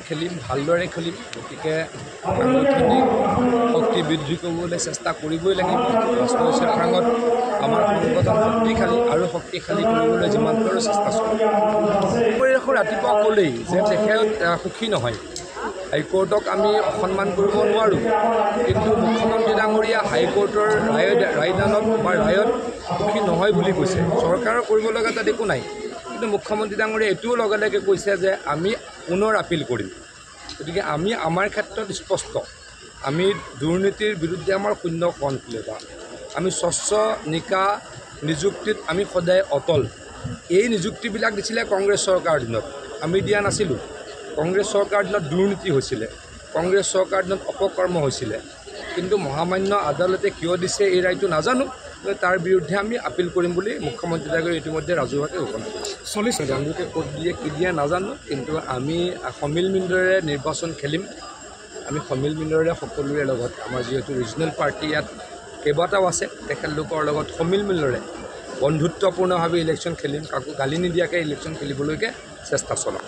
খেলিম, ভালদৰে খেলিম। গতিকে সাংগঠনিক শক্তি বৃদ্ধি কৰিবলৈ চেষ্টা কৰিবই লাগিব। ৰাষ্ট্ৰীয় চিত্ৰাংগত আমাৰ সংগঠন শক্তিশালী আৰু শক্তিশালী কৰিবলৈ যিমান পাৰোঁ চেষ্টা চলাম। পৰিৱেশৰ ৰাতিপুৱা ক'লেই যে তেখেত সুখী নহয়। হাইকোৰ্টক আমি অসন্মান কৰিব নোৱাৰোঁ, কিন্তু মুখ্যমন্ত্ৰী ডাঙৰীয়া হাইকোৰ্টৰ ৰায়দানত বা ৰায়ত সুখী নহয় বুলি কৈছে। চৰকাৰৰ কৰিব লগা তাত একো নাই, কিন্তু মুখ্যমন্ত্ৰী ডাঙৰীয়া এইটোও লগে লগে কৈছে যে আমি পুনৰ আপিল কৰিম। গতিকে আমি আমাৰ ক্ষেত্ৰত স্পষ্ট, আমি দুৰ্নীতিৰ বিৰুদ্ধে আমাৰ শূন্য সহনশীলতা। আমি স্বচ্ছ নিকা নিযুক্তিত আমি সদায় অটল। এই নিযুক্তিবিলাক দিছিলে কংগ্ৰেছ চৰকাৰৰ দিনত, আমি দিয়া নাছিলোঁ। কংগ্ৰেছ চৰকাৰৰ দিনত দুৰ্নীতি হৈছিলে, কংগ্ৰেছ চৰকাৰৰ দিনত অপকৰ্ম হৈছিলে, কিন্তু মহামান্য আদালতে কিয় দিছে এই ৰায়টো নাজানো। তাৰ বিৰুদ্ধে আমি আপিল কৰিম বুলি মুখ্যমন্ত্ৰীগৰাকীয়ে ইতিমধ্যে ৰাজহুৱাকৈ ঘোষণা কৰিছে। তেওঁলোকে ক'ত দিয়ে কি দিয়ে নাজানো, কিন্তু আমি সমিল মিলেৰে নিৰ্বাচন খেলিম। আমি সমিল মিলেৰে সকলোৰে লগত, আমাৰ যিহেতু ৰিজনেল পাৰ্টি ইয়াত কেইবাটাও আছে, তেখেতলোকৰ লগত সমিল মিলেৰে বন্ধুত্বপূৰ্ণভাৱে ইলেকশ্যন খেলিম। কাকো গালি নিদিয়াকৈ ইলেকশ্যন খেলিবলৈকে চেষ্টা চলাম।